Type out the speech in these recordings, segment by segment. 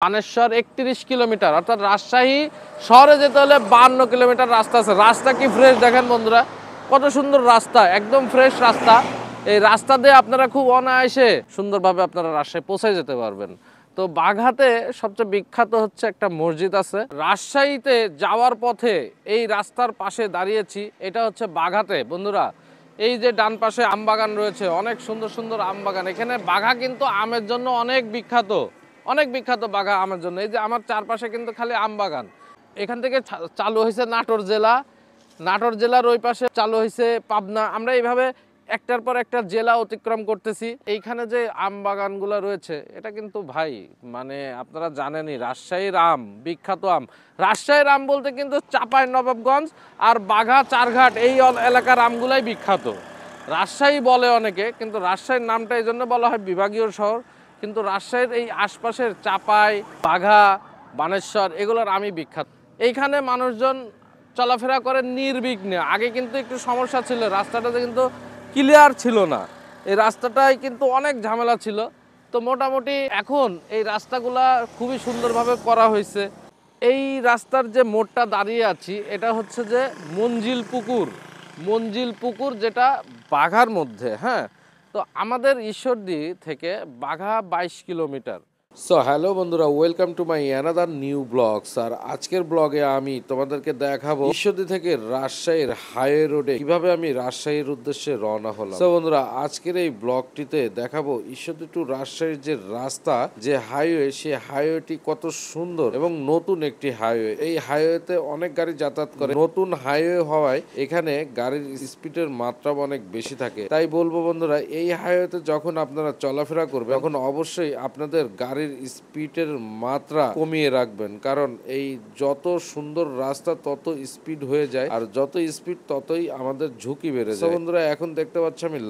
Baneshwar ৩১ kilometre, অর্থাৎ রাজশাহী শহরে যেতে হলে ৫২ কিলোমিটার রাস্তা আছে। রাস্তা কি ফ্রেশ দেখেন বন্ধুরা, কত সুন্দর রাস্তা, একদম ফ্রেশ রাস্তা। এই রাস্তা দিয়ে আপনারা খুব অনায়াসে সুন্দরভাবে আপনারা রাজশাহী পৌঁছে যেতে পারবেন। তো বাঘাতে সবচেয়ে বিখ্যাত হচ্ছে একটা মসজিদ আছে। রাজশাহীতে যাওয়ার পথে এই রাস্তার পাশে দাঁড়িয়েছি, এটা হচ্ছে বাঘাতে বন্ধুরা। এই যে ডান পাশে আম বাগান রয়েছে, অনেক সুন্দর সুন্দর আম বাগান। এখানে বাঘা কিন্তু আমের জন্য অনেক বিখ্যাত, অনেক বিখ্যাত বাঘা আমের জন্য। এই যে আমার চারপাশে কিন্তু খালি আম বাগান। এখান থেকে চালু হয়েছে নাটোর জেলা, নাটোর জেলার ওই পাশে চালু হয়েছে পাবনা। আমরা এইভাবে একটার পর একটা জেলা অতিক্রম করতেছি। এইখানে যে আম বাগানগুলো রয়েছে, এটা কিন্তু ভাই মানে আপনারা জানেনই রাজশাহীর আম, বিখ্যাত আম। রাজশাহীর আম বলতে কিন্তু চাঁপাইনবাবগঞ্জ আর বাঘা চারঘাট এই এলাকার আমগুলাই বিখ্যাত। রাজশাহী বলে অনেকে, কিন্তু রাজশাহীর নামটা এই জন্য বলা হয় বিভাগীয় শহর, কিন্তু রাজশাহীর এই আশপাশের চাপাই, বাঘা, বানেশ্বর এগুলোর আমি বিখ্যাত। এইখানে মানুষজন চলাফেরা করে নির্বিঘ্নে। আগে কিন্তু একটু সমস্যা ছিল, রাস্তাটাতে কিন্তু ক্লিয়ার ছিল না, এই রাস্তাটায় কিন্তু অনেক ঝামেলা ছিল। তো মোটামুটি এখন এই রাস্তাগুলা খুবই সুন্দরভাবে করা হয়েছে। এই রাস্তার যে মোড়টা দাঁড়িয়ে আছি, এটা হচ্ছে যে মঞ্জিল পুকুর, মঞ্জিল পুকুর যেটা বাঘার মধ্যে। হ্যাঁ, তো আমাদের ঈশ্বরদী থেকে বাঘা ২২ কিলোমিটার। সো হ্যালো বন্ধুরা, welcome to my another new blogs. আর আজকের ব্লগে আমি তোমাদেরকে দেখাবো ঈশ্বরদী থেকে রাজশাহীর হাইওয়ে রোডে কিভাবে আমি রাজশাহীর উদ্দেশ্যে রওনা হলাম। সো বন্ধুরা, আজকের এই ব্লগটিতে দেখাবো ঈশ্বরদী টু রাজশাহীর যে রাস্তা, যে হাইওয়ে, সেই হাইওয়েটি কত সুন্দর এবং নতুন একটি হাইওয়ে। এই হাইওয়েতে অনেক গাড়ি যাতায়াত করে। নতুন হাইওয়ে হওয়ায় এখানে গাড়ির স্পিডের মাত্রা অনেক বেশি থাকে। তাই বলবো বন্ধুরা, এই হাইওয়েতে যখন আপনারা চলাফেরা করবেন, তখন অবশ্যই আপনাদের গাড়ির স্পিডের মাত্রা কমিয়ে রাখবেন, কারণ এই যত সুন্দর রাস্তা তত স্পিড হয়ে যায়, আর যত স্পিড ততই আমাদের ঝুঁকি বেড়ে যায়। বন্ধুরা, এখন দেখতে পাচ্ছি আমি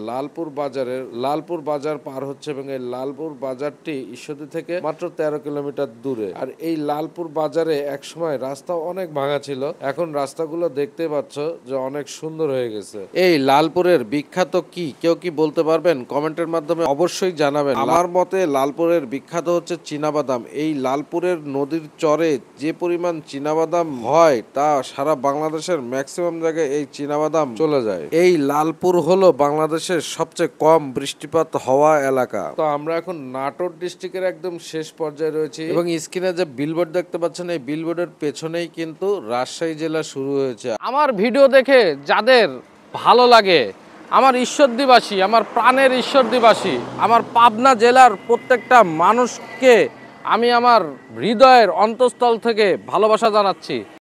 লালপুর বাজার পার হচ্ছে, এবং এই লালপুর বাজারটি ঈশ্বরদী থেকে মাত্র ১৩ কিলোমিটার দূরে। আর এই লালপুর বাজারে একসময় রাস্তা অনেক ভাঙা ছিল, এখন রাস্তাগুলো দেখতে পাচ্ছ যে অনেক সুন্দর হয়ে গেছে। এই লালপুরের বিখ্যাত কি কেউ কি বলতে পারবেন? কমেন্টের মাধ্যমে অবশ্যই জানাবেন। আমার মতে লালপুরের বিখ্যাত হচ্ছে চীনাবাদাম। এই লালপুরের নদীর চরে যে পরিমাণ চীনাবাদাম হয়, তা সারা বাংলাদেশের ম্যাক্সিমাম জায়গায় এই চীনাবাদাম চলে যায়। এই লালপুর হলো বাংলাদেশের সবচেয়ে কম বৃষ্টিপাত হওয়া এলাকা। তো আমরা এখন নাটোর ডিস্ট্রিক্টের একদম শেষ পর্যায়ে রয়েছি, এবং স্ক্রিনে যে বিলবোর্ড দেখতে পাচ্ছেন, এই বিলবোর্ডের পেছনেই কিন্তু রাজশাহী জেলা শুরু হয়েছে। আমার ভিডিও দেখে যাদের ভালো লাগে, আমার ঈশ্বরদীবাসী, আমার প্রাণের ঈশ্বরদীবাসী, আমার পাবনা জেলার প্রত্যেকটা মানুষকে আমি আমার হৃদয়ের অন্তঃস্থল থেকে ভালোবাসা জানাচ্ছি।